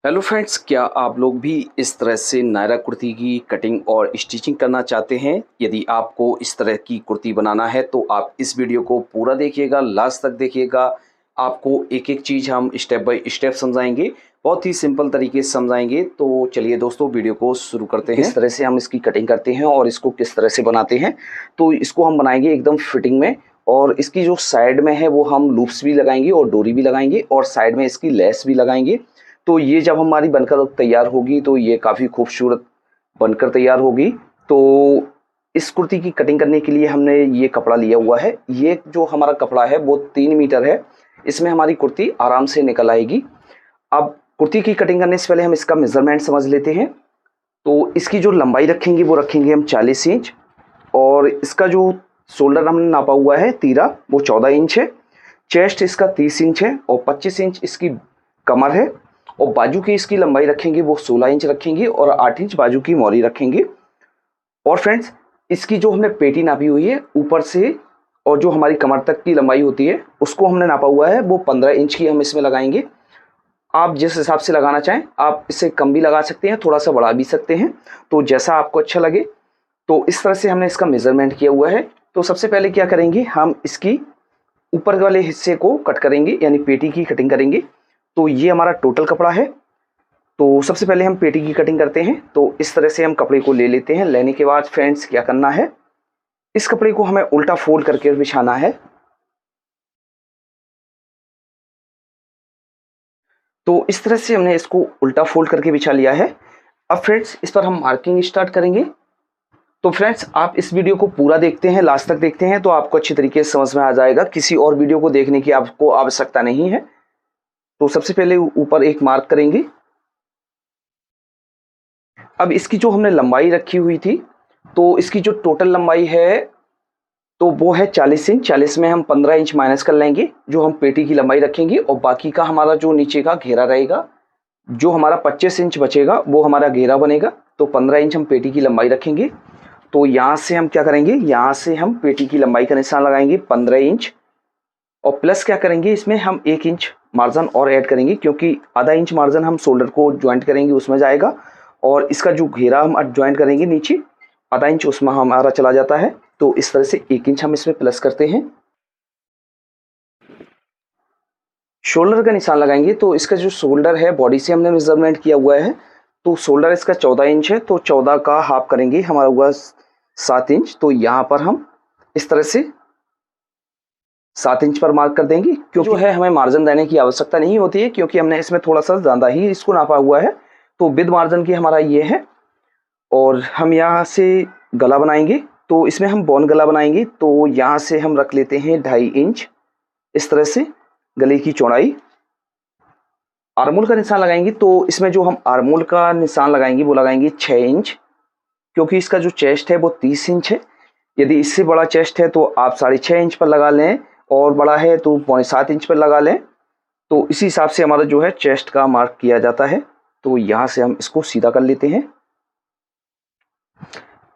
Hello friends, क्या आप लोग भी इस तरह से नायरा कुर्ती की कटिंग और स्टिचिंग करना चाहते हैं? यदि आपको इस तरह की कुर्ती बनाना है तो आप इस वीडियो को पूरा देखिएगा, लास्ट तक देखिएगा। आपको एक-एक चीज़ हम स्टेप बाय स्टेप समझाएँगे, बहुत ही सिंपल तरीके से समझाएँगे। तो चलिए दोस्तों, वीडियो को शुरू करते हैं। किस तरह से हम इसकी कटिंग करते हैं और इसको किस तरह से बनाते हैं। तो इसको हम बनाएँगे एकदम फिटिंग में, और इसकी जो साइड में है वो हम लूप्स भी लगाएँगे और डोरी भी लगाएँगे और साइड में इसकी लेस भी लगाएँगे। तो ये जब हमारी बनकर तैयार होगी तो ये काफ़ी खूबसूरत बनकर तैयार होगी। तो इस कुर्ती की कटिंग करने के लिए हमने ये कपड़ा लिया हुआ है। ये जो हमारा कपड़ा है वो 3 मीटर है। इसमें हमारी कुर्ती आराम से निकल आएगी। अब कुर्ती की कटिंग करने से पहले हम इसका मेज़रमेंट समझ लेते हैं। तो इसकी जो लंबाई रखेंगे वो रखेंगे हम 40 इंच, और इसका जो शोल्डर हमने नापा हुआ है तीरा, वो 14 इंच है। चेस्ट इसका 30 इंच है और 25 इंच इसकी कमर है। और बाजू की इसकी लंबाई रखेंगे वो 16 इंच रखेंगे और 8 इंच बाजू की मोरी रखेंगे। और फ्रेंड्स, इसकी जो हमने पेटी नापी हुई है ऊपर से और जो हमारी कमर तक की लंबाई होती है उसको हमने नापा हुआ है, वो 15 इंच की हम इसमें लगाएंगे। आप जिस हिसाब से लगाना चाहें, आप इससे कम भी लगा सकते हैं, थोड़ा सा बढ़ा भी सकते हैं, तो जैसा आपको अच्छा लगे। तो इस तरह से हमने इसका मेज़रमेंट किया हुआ है। तो सबसे पहले क्या करेंगे, हम इसकी ऊपर वाले हिस्से को कट करेंगे, यानी पेटी की कटिंग करेंगे। तो ये हमारा टोटल कपड़ा है। तो सबसे पहले हम पेटी की कटिंग करते हैं। तो इस तरह से हम कपड़े को ले लेते हैं। लेने के बाद फ्रेंड्स क्या करना है, इस कपड़े को हमें उल्टा फोल्ड करके बिछाना है। तो इस तरह से हमने इसको उल्टा फोल्ड करके बिछा लिया है। अब फ्रेंड्स, इस पर हम मार्किंग स्टार्ट करेंगे। तो फ्रेंड्स, आप इस वीडियो को पूरा देखते हैं, लास्ट तक देखते हैं, तो आपको अच्छी तरीके से समझ में आ जाएगा। किसी और वीडियो को देखने की आपको आवश्यकता नहीं है। तो सबसे पहले ऊपर एक मार्क करेंगे। अब इसकी जो हमने लंबाई रखी हुई थी, तो इसकी जो टोटल लंबाई है तो वो है 40 इंच। 40 में हम 15 इंच माइनस कर लेंगे, जो हम पेटी की लंबाई रखेंगे, और बाकी का हमारा जो नीचे का घेरा रहेगा, जो हमारा 25 इंच बचेगा वो हमारा घेरा बनेगा। तो 15 इंच हम पेटी की लंबाई रखेंगे। तो यहाँ से हम क्या करेंगे, यहाँ से हम पेटी की लंबाई का निशान लगाएंगे 15 इंच, और प्लस क्या करेंगे, इसमें हम 1 इंच मार्जिन और ऐड करेंगे, क्योंकि आधा इंच मार्जिन हम शोल्डर को ज्वाइंट करेंगे उसमें जाएगा, और इसका जो घेरा हम ज्वाइंट करेंगे नीचे, आधा इंच उसमें हमारा चला जाता है। तो इस तरह से 1 इंच हम इसमें प्लस करते हैं। शोल्डर का निशान लगाएंगे। तो इसका जो शोल्डर है बॉडी से हमने मेजरमेंट किया हुआ है। तो शोल्डर इसका 14 इंच है, तो 14 का हाफ करेंगे, हमारा हुआ 7 इंच। तो यहाँ पर हम इस तरह से 7 इंच पर मार्क कर देंगे। क्योंकि जो है हमें मार्जिन देने की आवश्यकता नहीं होती है, क्योंकि हमने इसमें थोड़ा सा ज़्यादा ही इसको नापा हुआ है। तो विद मार्जिन की हमारा ये है। और हम यहाँ से गला बनाएंगे। तो इसमें हम बॉन गला बनाएंगे। तो यहाँ से हम रख लेते हैं 2.5 इंच, इस तरह से गले की चौड़ाई। आर्मोल का निशान लगाएंगे। तो इसमें जो हम आर्मोल का निशान लगाएंगे वो लगाएंगे 6 इंच, क्योंकि इसका जो चेस्ट है वो 30 इंच है। यदि इससे बड़ा चेस्ट है तो आप 6.5 इंच पर लगा लें, और बड़ा है तो 6.25 इंच पर लगा लें। तो इसी हिसाब से हमारा जो है चेस्ट का मार्क किया जाता है। तो यहाँ से हम इसको सीधा कर लेते हैं।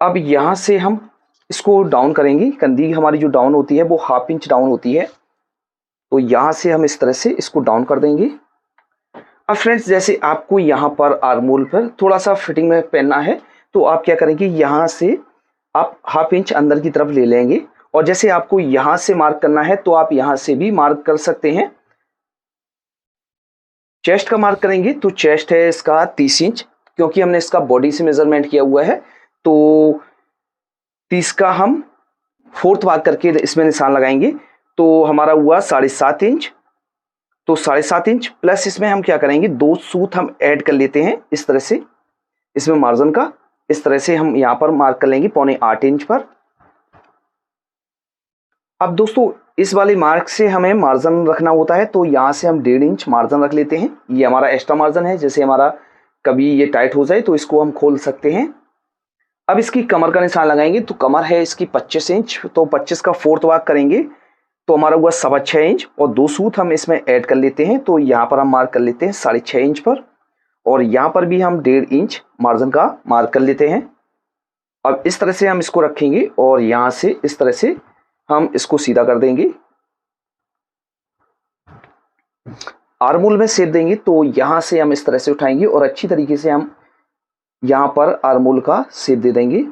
अब यहाँ से हम इसको डाउन करेंगे। कंधी हमारी जो डाउन होती है वो 1/2 इंच डाउन होती है। तो यहाँ से हम इस तरह से इसको डाउन कर देंगे। अब फ्रेंड्स, जैसे आपको यहाँ पर आर्मोल पर थोड़ा सा फिटिंग में पहनना है, तो आप क्या करेंगे, यहाँ से आप 1/2 इंच अंदर की तरफ ले लेंगे। और जैसे आपको यहाँ से मार्क करना है तो आप यहाँ से भी मार्क कर सकते हैं। चेस्ट का मार्क करेंगे। तो चेस्ट है इसका 30 इंच, क्योंकि हमने इसका बॉडी से मेजरमेंट किया हुआ है। तो 30 का हम 4th भाग करके इसमें निशान लगाएंगे। तो हमारा हुआ 7.5 इंच। तो 7.5 इंच प्लस इसमें हम क्या करेंगे, 2 सूत हम ऐड कर लेते हैं इस तरह से, इसमें मार्जिन का इस तरह से हम यहाँ पर मार्क कर लेंगे 7.25 इंच पर। अब दोस्तों, इस वाले मार्क से हमें मार्जिन रखना होता है। तो यहाँ से हम 1.5 इंच मार्जिन रख लेते हैं। ये हमारा एक्स्ट्रा मार्जिन है, जैसे हमारा कभी ये टाइट हो जाए तो इसको हम खोल सकते हैं। अब इसकी कमर का निशान लगाएंगे। तो कमर है इसकी 25 इंच। तो 25 का 4th भाग करेंगे, तो हमारा हुआ 6.25 इंच, और 2 सूत हम इसमें ऐड कर लेते हैं। तो यहाँ पर हम मार्क कर लेते हैं 6.5 इंच पर, और यहाँ पर भी हम 1.5 इंच मार्जिन का मार्क कर लेते हैं। अब इस तरह से हम इसको रखेंगे, और यहाँ से इस तरह से हम इसको सीधा कर देंगे। आर्मोल में शेप देंगे तो यहाँ से हम इस तरह से उठाएंगे और अच्छी तरीके से हम यहाँ पर आर्मोल का शेप दे देंगे।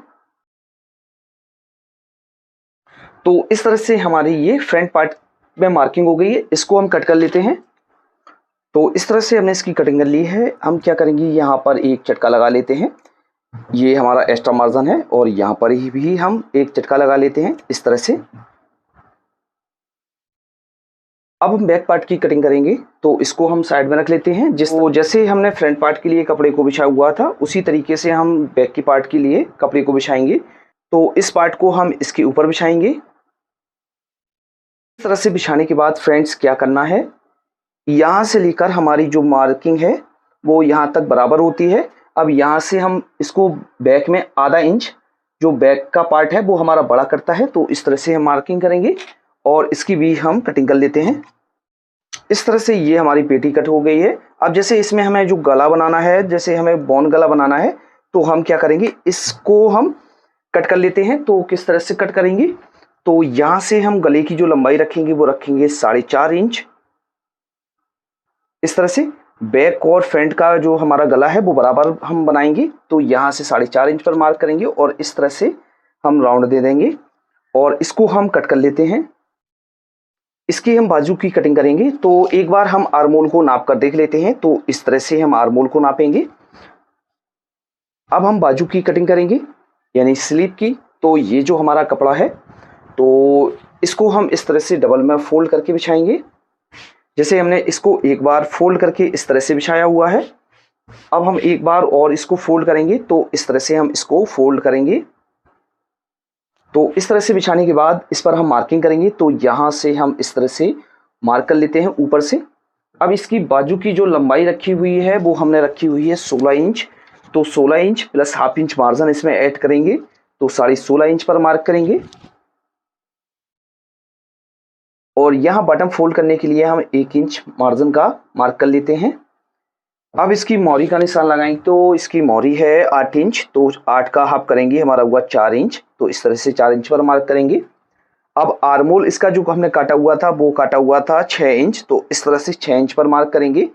तो इस तरह से हमारी ये फ्रंट पार्ट में मार्किंग हो गई है। इसको हम कट कर लेते हैं। तो इस तरह से हमने इसकी कटिंग कर ली है। हम क्या करेंगे, यहाँ पर एक चटका लगा लेते हैं। ये हमारा एक्स्ट्रा मार्जिन है और यहाँ पर ही भी हम एक चटका लगा लेते हैं इस तरह से। अब हम बैक पार्ट की कटिंग करेंगे तो इसको हम साइड में रख लेते हैं। जैसे हमने फ्रंट पार्ट के लिए कपड़े को बिछाया हुआ था उसी तरीके से हम बैक की पार्ट के लिए कपड़े को बिछाएंगे। तो इस पार्ट को हम इसके ऊपर बिछाएंगे। इस तरह से बिछाने के बाद फ्रेंड्स क्या करना है, यहाँ से लेकर हमारी जो मार्किंग है वो यहाँ तक बराबर होती है। अब यहाँ से हम इसको बैक में आधा इंच, जो बैक का पार्ट है वो हमारा बड़ा करता है, तो इस तरह से हम मार्किंग करेंगे और इसकी भी हम कटिंग कर लेते हैं। इस तरह से ये हमारी पेटी कट हो गई है। अब जैसे इसमें हमें जो गला बनाना है, जैसे हमें बॉन गला बनाना है, तो हम क्या करेंगे, इसको हम कट कर लेते हैं। तो किस तरह से कट करेंगे, तो यहाँ से हम गले की जो लंबाई रखेंगे वो रखेंगे 4.5 इंच। इस तरह से बैक और फ्रंट का जो हमारा गला है वो बराबर हम बनाएंगे। तो यहाँ से 4.5 इंच पर मार्क करेंगे और इस तरह से हम राउंड दे देंगे और इसको हम कट कर लेते हैं। इसकी हम बाजू की कटिंग करेंगे। तो एक बार हम आर्मोल को नाप कर देख लेते हैं। तो इस तरह से हम आर्मोल को नापेंगे। अब हम बाजू की कटिंग करेंगे यानी स्लीव की। तो ये जो हमारा कपड़ा है तो इसको हम इस तरह से डबल में फोल्ड करके बिछाएंगे। जैसे हमने इसको एक बार फोल्ड करके इस तरह से बिछाया हुआ है, अब हम एक बार और इसको फोल्ड करेंगे। तो इस तरह से हम इसको फोल्ड करेंगे। तो इस तरह से बिछाने के बाद इस पर हम मार्किंग करेंगे। तो यहाँ से हम इस तरह से मार्क कर लेते हैं ऊपर से। अब इसकी बाजू की जो लंबाई रखी हुई है वो हमने रखी हुई है 16 इंच। तो 16 inch plus half inch margin इसमें ऐड करेंगे तो 16.5 इंच पर मार्क करेंगे। और यहाँ बटन फोल्ड करने के लिए हम 1 इंच मार्जिन का मार्क कर लेते हैं। अब इसकी मोहरी का निशान लगाएंगे। तो इसकी मोहरी है 8 इंच, तो 8 का हाफ करेंगे, हमारा हुआ 4 इंच। तो इस तरह से 4 इंच पर मार्क करेंगे। अब आर्मोल इसका जो हमने काटा हुआ था वो काटा हुआ था 6 इंच। तो इस तरह से 6 इंच पर मार्क करेंगे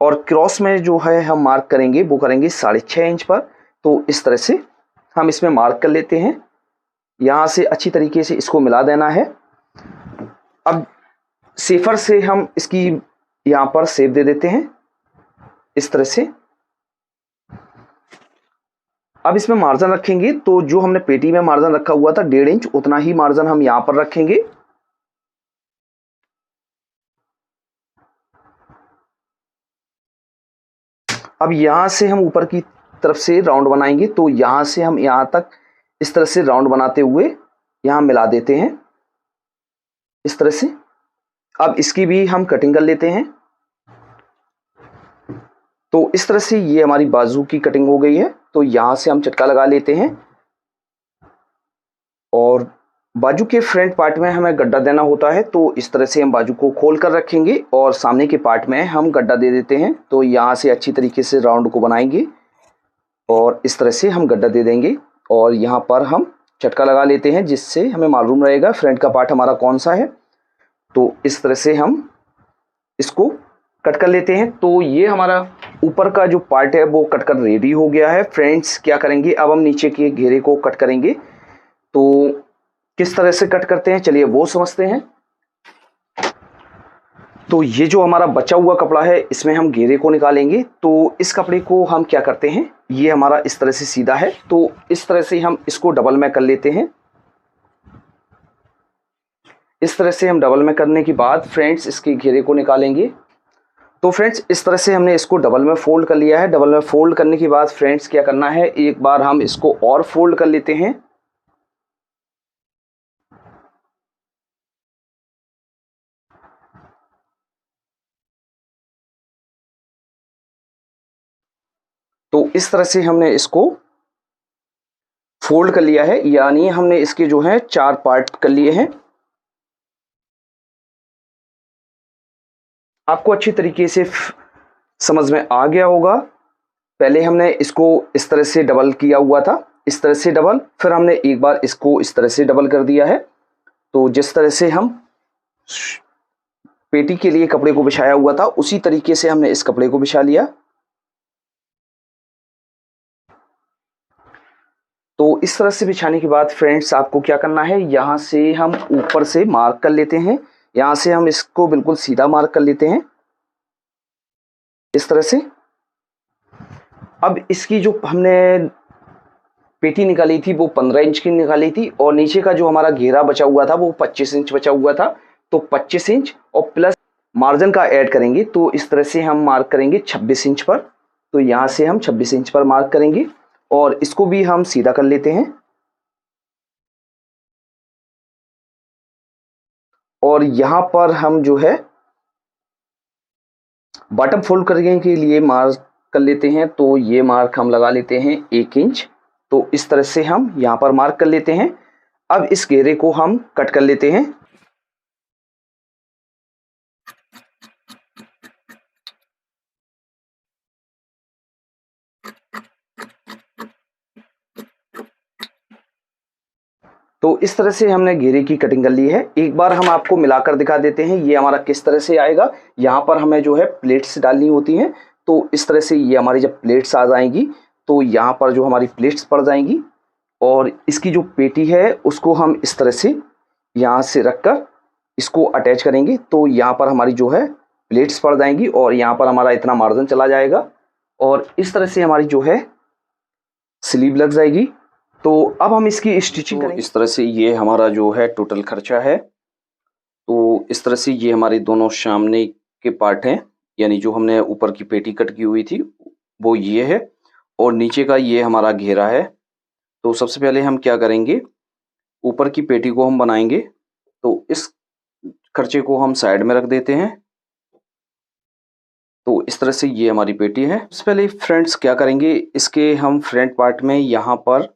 और क्रॉस में जो है हम मार्क करेंगे वो करेंगे 6.5 इंच पर। तो इस तरह से हम इसमें मार्क कर लेते हैं। यहाँ से अच्छी तरीके से इसको मिला देना है। अब सेफर से हम इसकी यहाँ पर शेप दे देते हैं इस तरह से। अब इसमें मार्जिन रखेंगे। तो जो हमने पेटी में मार्जिन रखा हुआ था 1.5 इंच, उतना ही मार्जिन हम यहाँ पर रखेंगे। अब यहाँ से हम ऊपर की तरफ से राउंड बनाएंगे। तो यहाँ से हम यहाँ तक इस तरह से राउंड बनाते हुए यहाँ मिला देते हैं इस तरह से। अब इसकी भी हम कटिंग कर लेते हैं। तो इस तरह से ये हमारी बाजू की कटिंग हो गई है। तो यहाँ से हम चटका लगा लेते हैं और बाजू के फ्रंट पार्ट में हमें गड्ढा देना होता है। तो इस तरह से हम बाजू को खोल कर रखेंगे और सामने के पार्ट में हम गड्ढा दे देते हैं। तो यहाँ से अच्छी तरीके से राउंड को बनाएंगे और इस तरह से हम गड्ढा दे देंगे और यहाँ पर हम चटका लगा लेते हैं जिससे हमें मालूम रहेगा फ्रंट का पार्ट हमारा कौन सा है। तो इस तरह से हम इसको कट कर लेते हैं। तो ये हमारा ऊपर का जो पार्ट है वो कट कर रेडी हो गया है। फ्रेंड्स क्या करेंगे, अब हम नीचे के घेरे को कट करेंगे। तो किस तरह से कट करते हैं चलिए वो समझते हैं। तो ये जो हमारा बचा हुआ कपड़ा है इसमें हम घेरे को निकालेंगे। तो इस कपड़े को हम क्या करते हैं, ये हमारा इस तरह से सीधा है। तो इस तरह से हम इसको डबल में कर लेते हैं। इस तरह से हम डबल में करने के बाद फ्रेंड्स इसके घेरे को निकालेंगे। तो फ्रेंड्स इस तरह से हमने इसको डबल में फोल्ड कर लिया है। डबल में फोल्ड करने के बाद फ्रेंड्स क्या करना है, एक बार हम इसको और फोल्ड कर लेते हैं। तो इस तरह से हमने इसको फोल्ड कर लिया है, यानी हमने इसके जो है 4 पार्ट कर लिए हैं। आपको अच्छी तरीके से समझ में आ गया होगा। पहले हमने इसको इस तरह से डबल किया हुआ था, इस तरह से डबल, फिर हमने एक बार इसको इस तरह से डबल कर दिया है। तो जिस तरह से हम पेटी के लिए कपड़े को बिछाया हुआ था उसी तरीके से हमने इस कपड़े को बिछा लिया। तो इस तरह से बिछाने के बाद फ्रेंड्स आपको क्या करना है, यहाँ से हम ऊपर से मार्क कर लेते हैं। यहाँ से हम इसको बिल्कुल सीधा मार्क कर लेते हैं इस तरह से। अब इसकी जो हमने पेटी निकाली थी वो 15 इंच की निकाली थी और नीचे का जो हमारा घेरा बचा हुआ था वो 25 इंच बचा हुआ था। तो 25 इंच और प्लस मार्जिन का ऐड करेंगे तो इस तरह से हम मार्क करेंगे 26 इंच पर। तो यहाँ से हम 26 इंच पर मार्क करेंगे और इसको भी हम सीधा कर लेते हैं। और यहाँ पर हम जो है बॉटम फोल्ड करने के लिए मार्क कर लेते हैं। तो ये मार्क हम लगा लेते हैं 1 इंच। तो इस तरह से हम यहाँ पर मार्क कर लेते हैं। अब इस घेरे को हम कट कर लेते हैं। तो इस तरह से हमने घेरे की कटिंग कर ली है। एक बार हम आपको मिलाकर दिखा देते हैं ये हमारा किस तरह से आएगा। यहाँ पर हमें जो है प्लेट्स डालनी होती हैं। तो इस तरह से ये हमारी जब प्लेट्स आ जाएंगी तो यहाँ पर जो हमारी प्लेट्स पड़ जाएंगी और इसकी जो पेटी है उसको हम इस तरह से यहाँ से रखकर इसको अटैच करेंगे। तो यहाँ पर हमारी जो है प्लेट्स पड़ जाएंगी और यहाँ पर हमारा इतना मार्जिन चला जाएगा और इस तरह से हमारी जो है स्लीव लग जाएगी। तो अब हम इसकी स्टिचिंग करेंगे। इस तरह से ये हमारा जो है टोटल खर्चा है। तो इस तरह से ये हमारे दोनों सामने के पार्ट हैं, यानी जो हमने ऊपर की पेटी कट की हुई थी वो ये है और नीचे का ये हमारा घेरा है। तो सबसे पहले हम क्या करेंगे, ऊपर की पेटी को हम बनाएंगे। तो इस खर्चे को हम साइड में रख देते हैं। तो इस तरह से ये हमारी पेटी है। सबसे पहले फ्रेंड्स क्या करेंगे, इसके हम फ्रंट पार्ट में यहाँ पर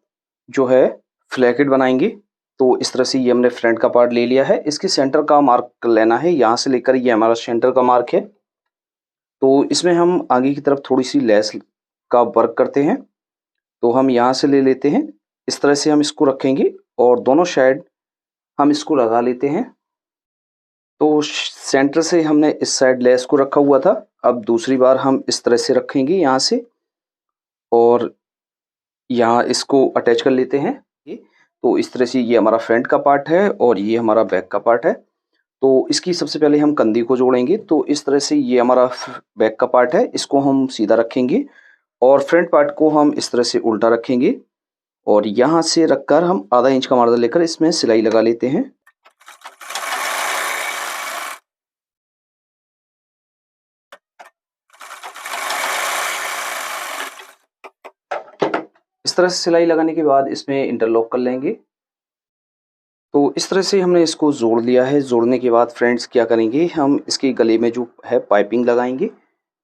जो है फ्लैकेट बनाएंगे। तो इस तरह से ये हमने फ्रंट का पार्ट ले लिया है। इसके सेंटर का मार्क लेना है, यहाँ से लेकर ये हमारा सेंटर का मार्क है। तो इसमें हम आगे की तरफ थोड़ी सी लेस का वर्क करते हैं। तो हम यहाँ से ले लेते हैं, इस तरह से हम इसको रखेंगे और दोनों साइड हम इसको लगा लेते हैं। तो सेंटर से हमने इस साइड लेस को रखा हुआ था, अब दूसरी बार हम इस तरह से रखेंगे यहाँ से और यहाँ इसको अटैच कर लेते हैं। तो इस तरह से ये हमारा फ्रंट का पार्ट है और ये हमारा बैक का पार्ट है। तो इसकी सबसे पहले हम कंधी को जोड़ेंगे। तो इस तरह से ये हमारा बैक का पार्ट है, इसको हम सीधा रखेंगे और फ्रंट पार्ट को हम इस तरह से उल्टा रखेंगे और यहाँ से रखकर हम आधा इंच का मार्जिन लेकर इसमें सिलाई लगा लेते हैं। इस तरह से सिलाई लगाने के बाद इसमें इंटरलॉक कर लेंगे। तो इस तरह से हमने इसको जोड़ लिया है। जोड़ने के बाद फ्रेंड्स क्या करेंगे, हम इसके गले में जो है पाइपिंग लगाएंगे।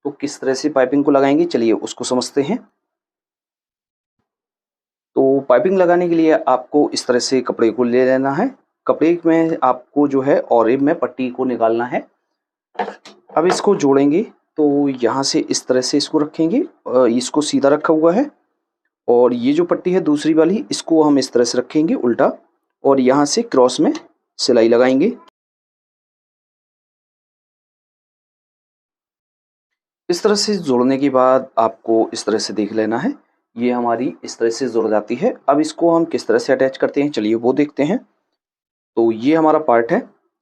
तो किस तरह से पाइपिंग को लगाएंगे चलिए उसको समझते हैं। तो पाइपिंग लगाने के लिए आपको इस तरह से कपड़े को ले लेना है। कपड़े में आपको जो है ऑरिब में पट्टी को निकालना है। अब इसको जोड़ेंगे तो यहाँ से इस तरह से इसको रखेंगे, इसको सीधा रखा हुआ है और ये जो पट्टी है दूसरी वाली इसको हम इस तरह से रखेंगे उल्टा और यहाँ से क्रॉस में सिलाई लगाएंगे। इस तरह से जोड़ने के बाद आपको इस तरह से देख लेना है, ये हमारी इस तरह से जुड़ जाती है। अब इसको हम किस तरह से अटैच करते हैं चलिए वो देखते हैं। तो ये हमारा पार्ट है,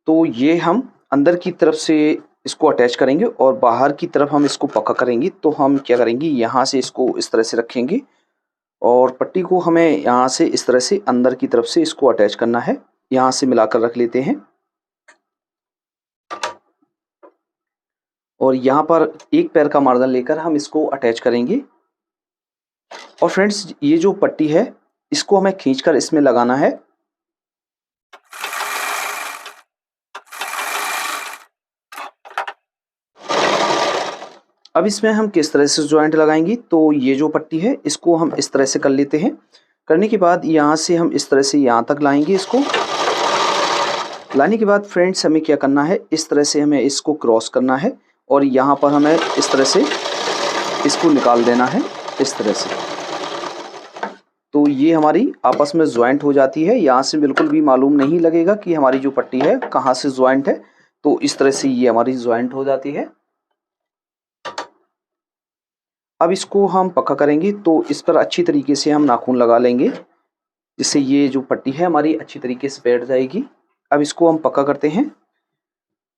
तो ये हम अंदर की तरफ से इसको अटैच करेंगे और बाहर की तरफ हम इसको पक्का करेंगे। तो हम क्या करेंगे, यहाँ से इसको इस तरह से रखेंगे और पट्टी को हमें यहाँ से इस तरह से अंदर की तरफ से इसको अटैच करना है। यहाँ से मिलाकर रख लेते हैं और यहाँ पर एक पैर का मार्जिन लेकर हम इसको अटैच करेंगे। और फ्रेंड्स ये जो पट्टी है इसको हमें खींचकर इसमें लगाना है। अब इसमें हम किस तरह से जॉइंट लगाएंगे, तो ये जो पट्टी है इसको हम इस तरह से कर लेते हैं। करने के बाद यहाँ से हम इस तरह से यहाँ तक लाएंगे। इसको लाने के बाद फ्रेंड्स हमें क्या करना है, इस तरह से हमें इसको क्रॉस करना है और यहाँ पर हमें इस तरह से इसको निकाल देना है इस तरह से। तो ये हमारी आपस में जॉइंट हो जाती है। यहाँ से बिल्कुल भी मालूम नहीं लगेगा कि हमारी जो पट्टी है कहाँ से जॉइंट है। तो इस तरह से ये हमारी ज्वाइंट हो जाती है। अब इसको हम पक्का करेंगे, तो इस पर अच्छी तरीके से हम नाखून लगा लेंगे, जिससे ये जो पट्टी है हमारी अच्छी तरीके से बैठ जाएगी। अब इसको हम पक्का करते हैं।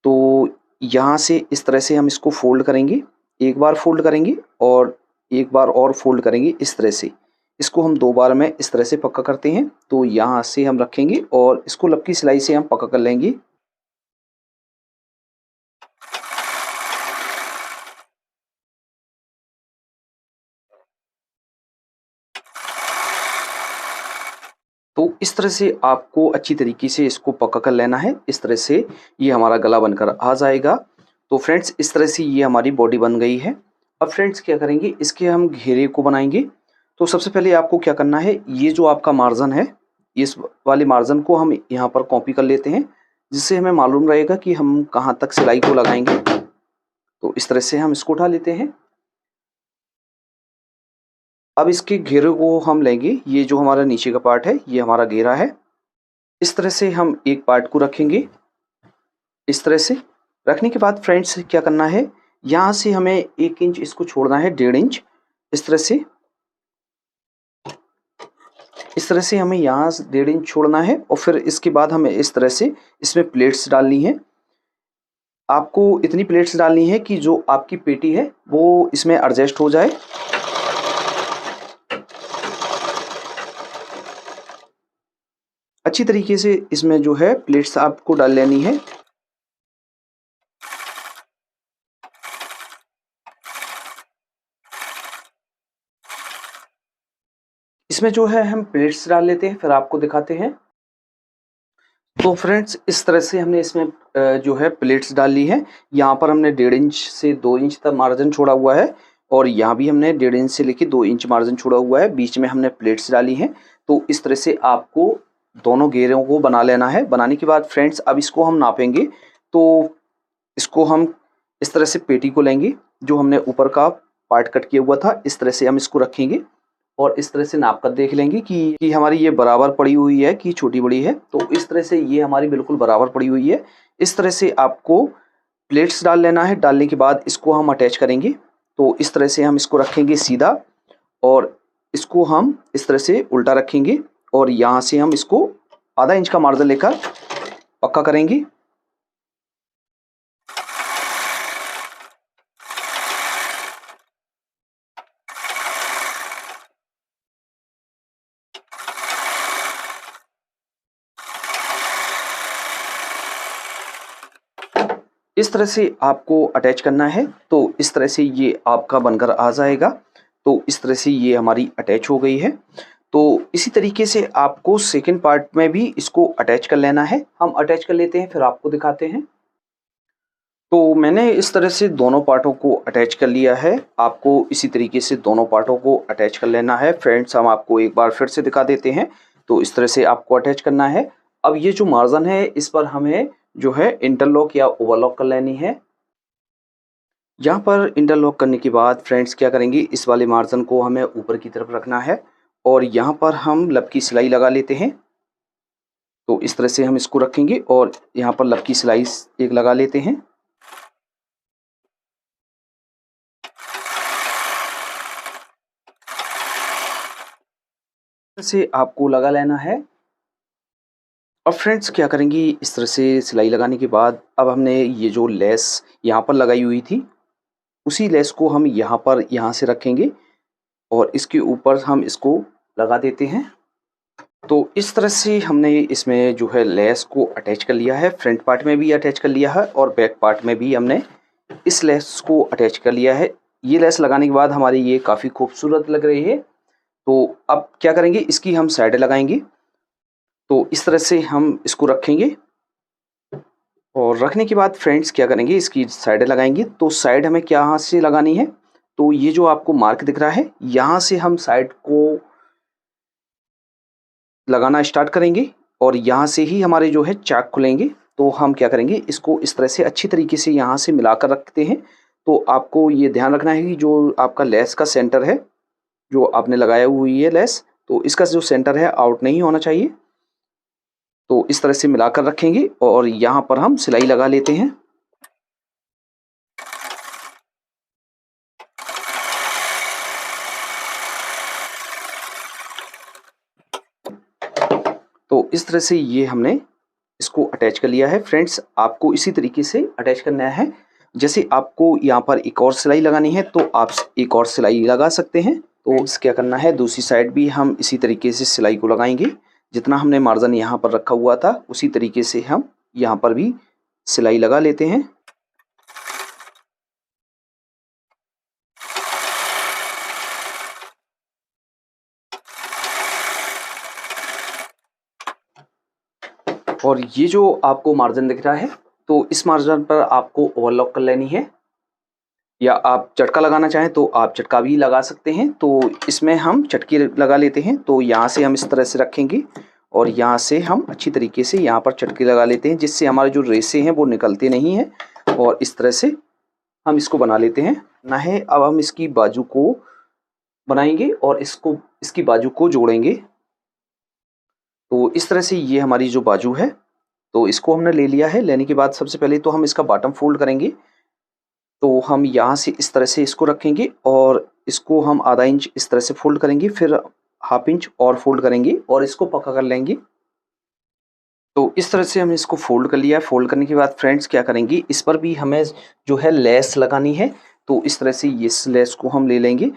तो यहाँ से इस तरह से हम इसको फोल्ड करेंगे, एक बार फोल्ड करेंगे और एक बार और फोल्ड करेंगे इस तरह से। इसको हम 2 बार में इस तरह से पक्का करते हैं। तो यहाँ से हम रखेंगे और इसको लब की सिलाई से हम पक्का कर लेंगे। तो इस तरह से आपको अच्छी तरीके से इसको पक्का कर लेना है। इस तरह से ये हमारा गला बनकर आ जाएगा। तो फ्रेंड्स इस तरह से ये हमारी बॉडी बन गई है। अब फ्रेंड्स क्या करेंगे, इसके हम घेरे को बनाएंगे। तो सबसे पहले आपको क्या करना है, ये जो आपका मार्जिन है, इस वाले मार्जिन को हम यहाँ पर कॉपी कर लेते हैं, जिससे हमें मालूम रहेगा कि हम कहाँ तक सिलाई को लगाएंगे। तो इस तरह से हम इसको उठा लेते हैं। अब इसके घेरे को हम लेंगे, ये जो हमारा नीचे का पार्ट है ये हमारा घेरा है। इस तरह से हम एक पार्ट को रखेंगे। इस तरह से रखने के बाद फ्रेंड्स क्या करना है, यहाँ से हमें 1 इंच इसको छोड़ना है, 1.5 इंच इस तरह से। इस तरह से हमें यहाँ 1.5 इंच छोड़ना है और फिर इसके बाद हमें इस तरह से इसमें प्लेट्स डालनी है। आपको इतनी प्लेट्स डालनी है कि जो आपकी पेटी है वो इसमें एडजस्ट हो जाए। अच्छी तरीके से इसमें जो है प्लेट्स आपको डाल लेनी है। इसमें जो है हम प्लेट्स डाल लेते हैं, फिर आपको दिखाते हैं। तो फ्रेंड्स इस तरह से हमने इसमें जो है प्लेट्स डाल ली है। यहाँ पर हमने 1.5 इंच से 2 इंच तक मार्जिन छोड़ा हुआ है और यहाँ भी हमने 1.5 इंच से लेके 2 इंच मार्जिन छोड़ा हुआ है। बीच में हमने प्लेट्स डाली हैं। तो इस तरह से आपको दोनों घेरों को बना लेना है। बनाने के बाद फ्रेंड्स अब इसको हम नापेंगे। तो इसको हम इस तरह से पेटी को लेंगे, जो हमने ऊपर का पार्ट कट किया हुआ था, इस तरह से हम इसको रखेंगे और इस तरह से नाप कर देख लेंगे कि हमारी ये बराबर पड़ी हुई है कि छोटी बड़ी है। तो इस तरह से ये हमारी बिल्कुल बराबर पड़ी हुई है। इस तरह से आपको प्लेट्स डाल लेना है। डालने के बाद इसको हम अटैच करेंगे। तो इस तरह से हम इसको रखेंगे सीधा और इसको हम इस तरह से उल्टा रखेंगे और यहाँ से हम इसको आधा इंच का मार्जिन लेकर पक्का करेंगे। इस तरह से आपको अटैच करना है। तो इस तरह से ये आपका बनकर आ जाएगा। तो इस तरह से ये हमारी अटैच हो गई है। तो इसी तरीके से आपको सेकंड पार्ट में भी इसको अटैच कर लेना है। हम अटैच कर लेते हैं, फिर आपको दिखाते हैं। तो मैंने इस तरह से दोनों पार्टों को अटैच कर लिया है। आपको इसी तरीके से दोनों पार्टों को अटैच कर लेना है। फ्रेंड्स हम आपको एक बार फिर से दिखा देते हैं। तो इस तरह से आपको अटैच करना है। अब ये जो मार्जिन है इस पर हमें जो है इंटरलॉक या ओवरलॉक कर लेनी है। यहाँ पर इंटरलॉक करने के बाद फ्रेंड्स क्या करेंगे, इस वाले मार्जिन को हमें ऊपर की तरफ रखना है और यहाँ पर हम लब की सिलाई लगा लेते हैं। तो इस तरह से हम इसको रखेंगे और यहाँ पर लब की सिलाई एक लगा लेते हैं। से आपको लगा लेना है। अब फ्रेंड्स क्या करेंगे, इस तरह से सिलाई लगाने के बाद अब हमने ये जो लेस यहाँ पर लगाई हुई थी, उसी लेस को हम यहाँ से रखेंगे और इसके ऊपर हम इसको लगा देते हैं। तो इस तरह से हमने इसमें जो है लेस को अटैच कर लिया है। फ्रंट पार्ट में भी अटैच कर लिया है और बैक पार्ट में भी हमने इस लेस को अटैच कर लिया है। ये लेस लगाने के बाद हमारी ये काफ़ी खूबसूरत लग रही है। तो अब क्या करेंगे, इसकी हम साइड लगाएंगे। तो इस तरह से हम इसको रखेंगे और रखने के बाद फ्रेंड्स क्या करेंगे, इसकी साइड लगाएंगे। तो साइड हमें क्या यहाँ से लगानी है, तो ये जो आपको मार्क दिख रहा है यहाँ से हम साइड को लगाना स्टार्ट करेंगे और यहाँ से ही हमारे जो है चाक खुलेंगे। तो हम क्या करेंगे, इसको इस तरह से अच्छी तरीके से यहाँ से मिलाकर रखते हैं। तो आपको ये ध्यान रखना है कि जो आपका लेस का सेंटर है, जो आपने लगाया हुई है लेस, तो इसका जो सेंटर है आउट नहीं होना चाहिए। तो इस तरह से मिलाकर रखेंगे और यहाँ पर हम सिलाई लगा लेते हैं। इस तरह से ये हमने इसको अटैच कर लिया है। फ्रेंड्स, आपको इसी तरीके से अटैच करना है। जैसे आपको यहाँ पर एक और सिलाई लगानी है तो आप एक और सिलाई लगा सकते हैं। तो क्या करना है, दूसरी साइड भी हम इसी तरीके से सिलाई को लगाएंगे। जितना हमने मार्जिन यहाँ पर रखा हुआ था उसी तरीके से हम यहाँ पर भी सिलाई लगा लेते हैं। और ये जो आपको मार्जिन दिख रहा है तो इस मार्जिन पर आपको ओवरलॉक कर लेनी है, या आप चटका लगाना चाहें तो आप चटका भी लगा सकते हैं। तो इसमें हम चटकी लगा लेते हैं। तो यहाँ से हम इस तरह से रखेंगे और यहाँ से हम अच्छी तरीके से यहाँ पर चटकी लगा लेते हैं, जिससे हमारे जो रेसे हैं वो निकलते नहीं हैं। और इस तरह से हम इसको बना लेते हैं ना है। अब हम इसकी बाजू को बनाएंगे और इसकी बाजू को जोड़ेंगे। तो इस तरह से ये हमारी जो बाजू है तो इसको हमने ले लिया है। लेने के बाद सबसे पहले तो हम इसका बॉटम फोल्ड करेंगे। तो हम यहाँ से इस तरह से इसको रखेंगे और इसको हम आधा इंच इस तरह से फोल्ड करेंगे, फिर हाफ इंच और फोल्ड करेंगे और इसको पक्का कर लेंगे। तो इस तरह से हमने इसको फोल्ड कर लिया है। फोल्ड करने के बाद फ्रेंड्स क्या करेंगे, इस पर भी हमें जो है लेस लगानी है। तो इस तरह से इस लेस को हम ले लेंगे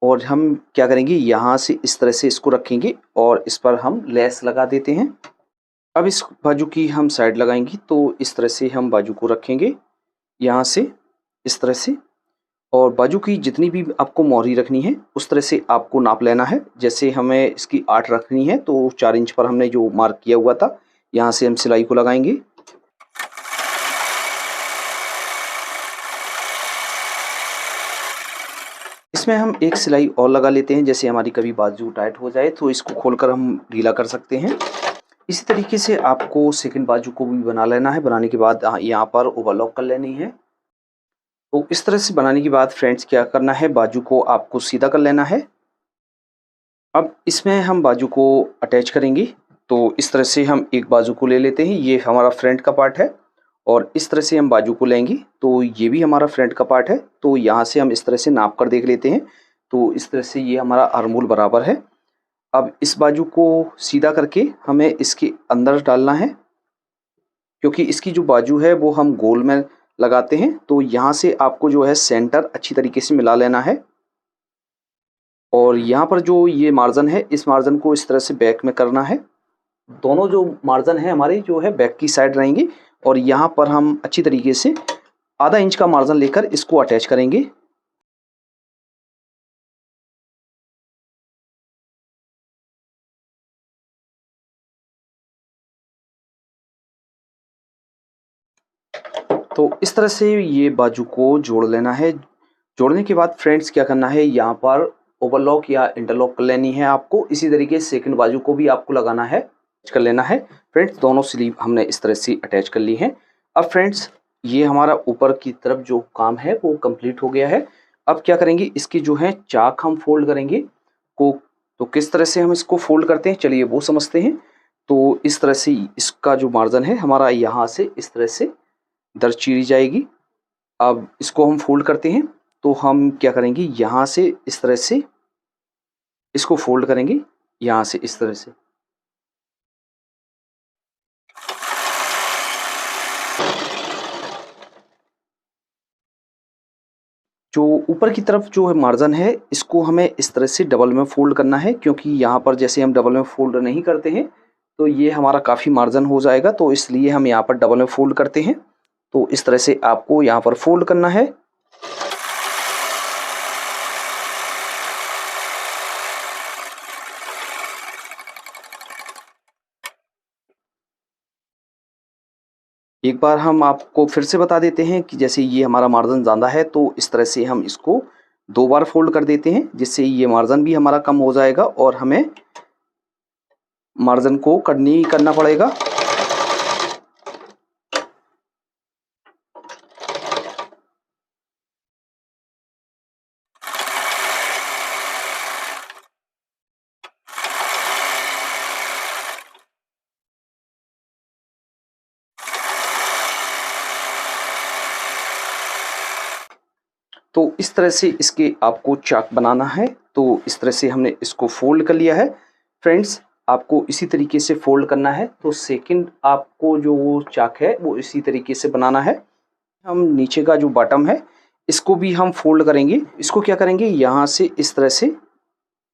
और हम क्या करेंगे, यहाँ से इस तरह से इसको रखेंगे और इस पर हम लेस लगा देते हैं। अब इस बाजू की हम साइड लगाएंगे। तो इस तरह से हम बाजू को रखेंगे यहाँ से इस तरह से, और बाजू की जितनी भी आपको मोहरी रखनी है उस तरह से आपको नाप लेना है। जैसे हमें इसकी 8 रखनी है तो 4 इंच पर हमने जो मार्क किया हुआ था यहाँ से हम सिलाई को लगाएंगे। इसमें हम एक सिलाई और लगा लेते हैं, जैसे हमारी कभी बाजू टाइट हो जाए तो इसको खोलकर हम ढीला कर सकते हैं। इसी तरीके से आपको सेकंड बाजू को भी बना लेना है। बनाने के बाद यहाँ पर ओवरलॉक कर लेनी है। तो इस तरह से बनाने के बाद फ्रेंड्स क्या करना है, बाजू को आपको सीधा कर लेना है। अब इसमें हम बाजू को अटैच करेंगे। तो इस तरह से हम एक बाजू को ले लेते हैं, ये हमारा फ्रंट का पार्ट है, और इस तरह से हम बाजू को लेंगे तो ये भी हमारा फ्रंट का पार्ट है। तो यहाँ से हम इस तरह से नाप कर देख लेते हैं। तो इस तरह से ये हमारा आर्मोल बराबर है। अब इस बाजू को सीधा करके हमें इसके अंदर डालना है, क्योंकि इसकी जो बाजू है वो हम गोल में लगाते हैं। तो यहाँ से आपको जो है सेंटर अच्छी तरीके से मिला लेना है। और यहाँ पर जो ये मार्जिन है इस मार्जिन को इस तरह से बैक में करना है। दोनों जो मार्जिन है हमारे जो है बैक की साइड रहेंगे, और यहाँ पर हम अच्छी तरीके से आधा इंच का मार्जिन लेकर इसको अटैच करेंगे। तो इस तरह से ये बाजू को जोड़ लेना है। जोड़ने के बाद फ्रेंड्स क्या करना है, यहाँ पर ओवरलॉक या इंटरलॉक कर लेनी है आपको। इसी तरीके से सेकंड बाजू को भी आपको लगाना है, कर लेना है। फ्रेंड्स दोनों स्लीव हमने इस तरह से अटैच कर ली है। अब फ्रेंड्स ये हमारा ऊपर की तरफ जो काम है वो कंप्लीट हो गया है। अब क्या करेंगे, इसकी जो है चाक हम फोल्ड करेंगे को। तो किस तरह से हम इसको फोल्ड करते हैं चलिए वो समझते हैं। तो इस तरह से इसका जो मार्जिन है हमारा यहाँ से इस तरह से दर चीरी जाएगी। अब इसको हम फोल्ड करते हैं। तो हम क्या करेंगे, यहाँ से इस तरह से इसको फोल्ड करेंगे, यहाँ से इस तरह से। जो ऊपर की तरफ जो है मार्जिन है इसको हमें इस तरह से डबल में फोल्ड करना है, क्योंकि यहाँ पर जैसे हम डबल में फोल्ड नहीं करते हैं तो ये हमारा काफ़ी मार्जिन हो जाएगा। तो इसलिए हम यहाँ पर डबल में फोल्ड करते हैं। तो इस तरह से आपको यहाँ पर फोल्ड करना है। एक बार हम आपको फिर से बता देते हैं कि जैसे ये हमारा मार्जिन ज़्यादा है तो इस तरह से हम इसको 2 बार फोल्ड कर देते हैं, जिससे ये मार्जिन भी हमारा कम हो जाएगा और हमें मार्जिन को कट नहीं करना पड़ेगा। तो इस तरह से इसके आपको चाक बनाना है। तो इस तरह से हमने इसको फोल्ड कर लिया है। फ्रेंड्स आपको इसी तरीके से फोल्ड करना है। तो सेकंड आपको जो वो चाक है वो इसी तरीके से बनाना है। हम नीचे का जो बॉटम है इसको भी हम फोल्ड करेंगे। इसको क्या करेंगे, यहाँ से इस तरह से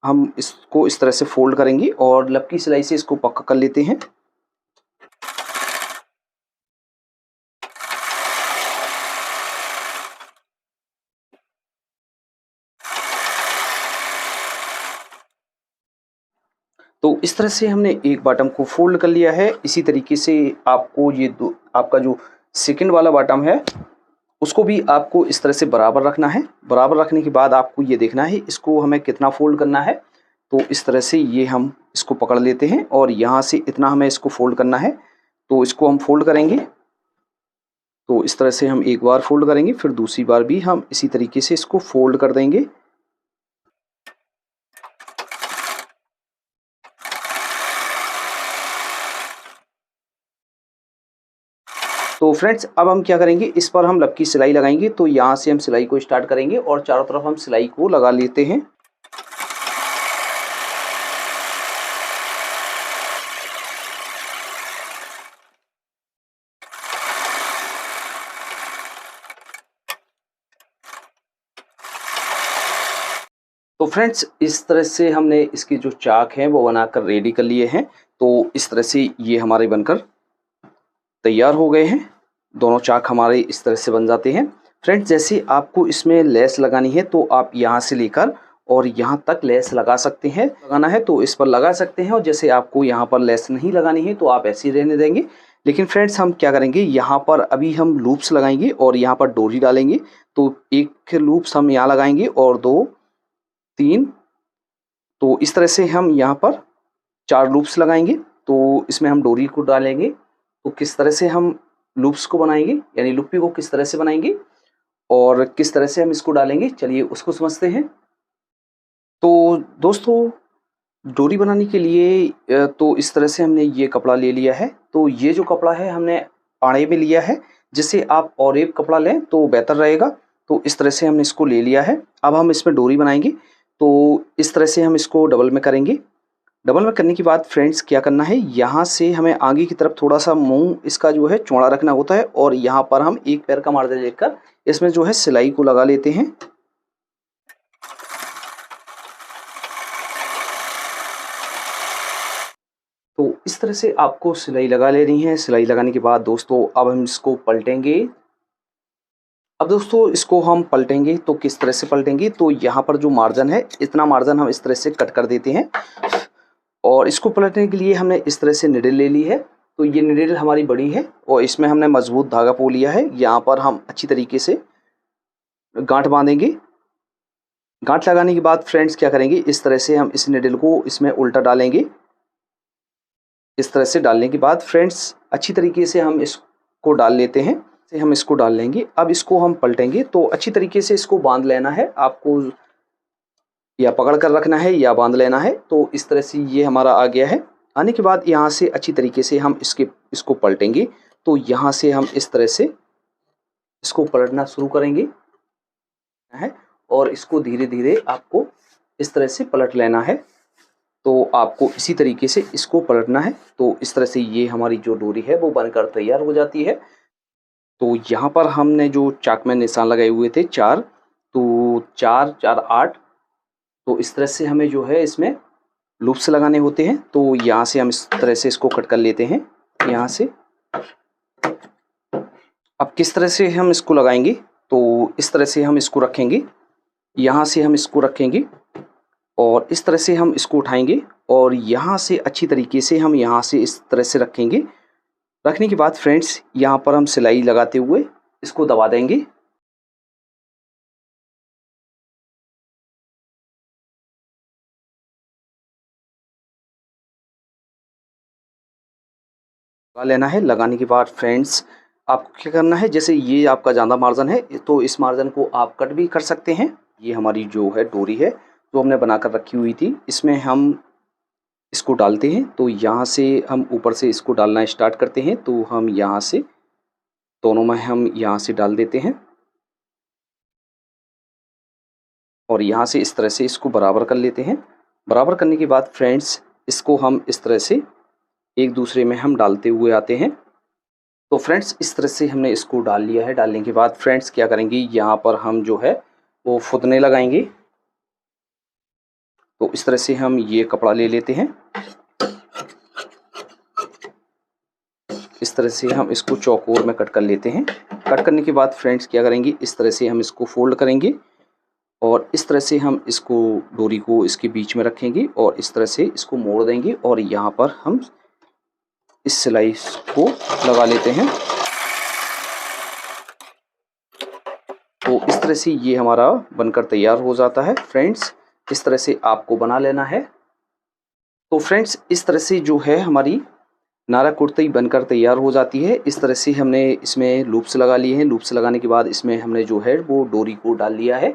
हम इसको इस तरह से फोल्ड करेंगे और लपकी सिलाई से इसको पक्का कर लेते हैं। तो इस तरह से हमने एक बॉटम को फोल्ड कर लिया है। इसी तरीके से आपको ये आपका जो सेकंड वाला बॉटम है उसको भी आपको इस तरह से बराबर रखना है। बराबर रखने के बाद आपको ये देखना है इसको हमें कितना फोल्ड करना है। तो इस तरह से ये हम इसको पकड़ लेते हैं और यहाँ से इतना हमें इसको फोल्ड करना है। तो इसको हम फोल्ड करेंगे। तो इस तरह से हम एक बार फोल्ड करेंगे, फिर दूसरी बार भी हम इसी तरीके से इसको फोल्ड कर देंगे। तो फ्रेंड्स अब हम क्या करेंगे, इस पर हम लपकी सिलाई लगाएंगे। तो यहाँ से हम सिलाई को स्टार्ट करेंगे और चारों तरफ हम सिलाई को लगा लेते हैं। तो फ्रेंड्स इस तरह से हमने इसके जो चाक हैं वो बनाकर रेडी कर लिए हैं। तो इस तरह से ये हमारे बनकर तैयार हो गए हैं। दोनों चाक हमारे इस तरह से बन जाते हैं। फ्रेंड्स जैसे आपको इसमें लेस लगानी है तो आप यहाँ से लेकर और यहाँ तक लेस लगा सकते हैं। लगाना है तो इस पर लगा सकते हैं और जैसे आपको यहाँ पर लेस नहीं लगानी है तो आप ऐसे ही रहने देंगे। लेकिन फ्रेंड्स हम क्या करेंगे, यहाँ पर अभी हम लूप्स लगाएंगे और यहाँ पर डोरी डालेंगे। तो एक लूप्स हम यहाँ लगाएंगे और 2 3, तो इस तरह से हम यहाँ पर 4 लूप्स लगाएंगे। तो इसमें हम डोरी को डालेंगे। तो किस तरह से हम लूप्स को बनाएंगे, यानी लुप्पी को किस तरह से बनाएंगे और किस तरह से हम इसको डालेंगे, चलिए उसको समझते हैं। तो दोस्तों डोरी बनाने के लिए तो इस तरह से हमने ये कपड़ा ले लिया है। तो ये जो कपड़ा है हमने आड़े में लिया है। जिससे आप और एक कपड़ा लें तो बेहतर रहेगा। तो इस तरह से हमने इसको ले लिया है। अब हम इसमें डोरी बनाएंगे। तो इस तरह से हम इसको डबल में करेंगे। डबल में करने के बाद फ्रेंड्स क्या करना है, यहाँ से हमें आगे की तरफ थोड़ा सा मुंह इसका जो है चौड़ा रखना होता है और यहाँ पर हम एक पैर का मार्जिन लेकर इसमें जो है सिलाई को लगा लेते हैं। तो इस तरह से आपको सिलाई लगा लेनी है। सिलाई लगाने के बाद दोस्तों अब हम इसको पलटेंगे। अब दोस्तों इसको हम पलटेंगे तो किस तरह से पलटेंगे, तो यहाँ पर जो मार्जिन है इतना मार्जिन हम इस तरह से कट कर देते हैं। और इसको पलटने के लिए हमने इस तरह से निडल ले ली है। तो ये निडल हमारी बड़ी है और इसमें हमने मजबूत धागा पो लिया है। यहाँ पर हम अच्छी तरीके से गांठ बांधेंगे। गांठ लगाने के बाद फ्रेंड्स क्या करेंगे, इस तरह से हम इस निडल को इसमें उल्टा डालेंगे। इस तरह से डालने के बाद फ्रेंड्स अच्छी तरीके से हम इसको डाल लेते हैं। से हम इसको डाल लेंगे। अब इसको हम पलटेंगे तो अच्छी तरीके से इसको बांध लेना है आपको, या पकड़ कर रखना है या बांध लेना है। तो इस तरह से ये हमारा आ गया है। आने के बाद यहाँ से अच्छी तरीके से हम इसको पलटेंगे। तो यहाँ से हम इस तरह से इसको पलटना शुरू करेंगे है और इसको धीरे धीरे आपको इस तरह से पलट लेना है। तो आपको इसी तरीके से इसको पलटना है। तो इस तरह से ये हमारी जो डोरी है वो बनकर तैयार हो जाती है। तो यहाँ पर हमने जो चाक में निशान लगाए हुए थे 4, तो 4 4 8, तो इस तरह से हमें जो है इसमें लूप्स लगाने होते हैं। तो यहाँ से हम इस तरह से इसको कट कर लेते हैं यहाँ से। अब किस तरह से हम इसको लगाएंगे, तो इस तरह से हम इसको रखेंगे। यहाँ से हम इसको रखेंगे और इस तरह से हम इसको उठाएंगे और यहाँ से अच्छी तरीके से हम यहाँ से इस तरह से रखेंगे। रखने के बाद फ्रेंड्स यहाँ पर हम सिलाई लगाते हुए इसको दबा देंगे। लगा लेना है। लगाने के बाद फ्रेंड्स आपको क्या करना है, जैसे ये आपका ज़्यादा मार्जिन है तो इस मार्जिन को आप कट भी कर सकते हैं। ये हमारी जो है डोरी है जो हमने बनाकर रखी हुई थी, इसमें हम इसको डालते हैं। तो यहाँ से हम ऊपर से इसको डालना स्टार्ट करते हैं। तो हम यहाँ से दोनों में हम यहाँ से डाल देते हैं और यहाँ से इस तरह से इसको बराबर कर लेते हैं। बराबर करने के बाद फ्रेंड्स इसको हम इस तरह से एक दूसरे में हम डालते हुए आते हैं। तो फ्रेंड्स इस तरह से हमने इसको डाल लिया है। डालने के बाद फ्रेंड्स क्या करेंगे, यहाँ पर हम जो है वो फुदने लगाएंगे। तो इस तरह से हम ये कपड़ा ले लेते हैं। इस तरह से हम इसको चौकोर में कट कर लेते हैं। कट करने के बाद फ्रेंड्स क्या करेंगे, इस तरह से हम इसको फोल्ड करेंगे और इस तरह से हम इसको डोरी को इसके बीच में रखेंगे और इस तरह से इसको मोड़ देंगे और यहाँ पर हम इस सिलाई को लगा लेते हैं। तो इस तरह से ये हमारा बनकर तैयार हो जाता है। फ्रेंड्स इस तरह से आपको बना लेना है। तो फ्रेंड्स इस तरह से जो है हमारी नायरा कुर्ती बनकर तैयार हो जाती है। इस तरह से हमने इसमें लूप्स लगा लिए हैं। लूप्स लगाने के बाद इसमें हमने जो है वो डोरी को डाल लिया है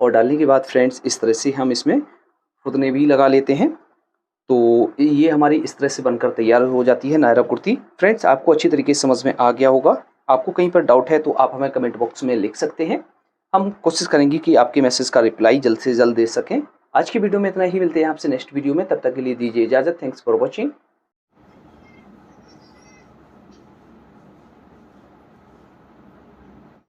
और डालने के बाद फ्रेंड्स इस तरह से हम इसमें फुदने भी लगा लेते हैं। तो ये हमारी इस तरह से बनकर तैयार हो जाती है नायरा कुर्ती। फ्रेंड्स आपको अच्छी तरीके से समझ में आ गया होगा। आपको कहीं पर डाउट है तो आप हमें कमेंट बॉक्स में लिख सकते हैं। हम कोशिश करेंगे कि आपके मैसेज का रिप्लाई जल्द से जल्द दे सकें। आज की वीडियो में इतना ही, मिलते हैं आपसे नेक्स्ट वीडियो में। तब तक के लिए दीजिए इजाज़त। Thanks for watching.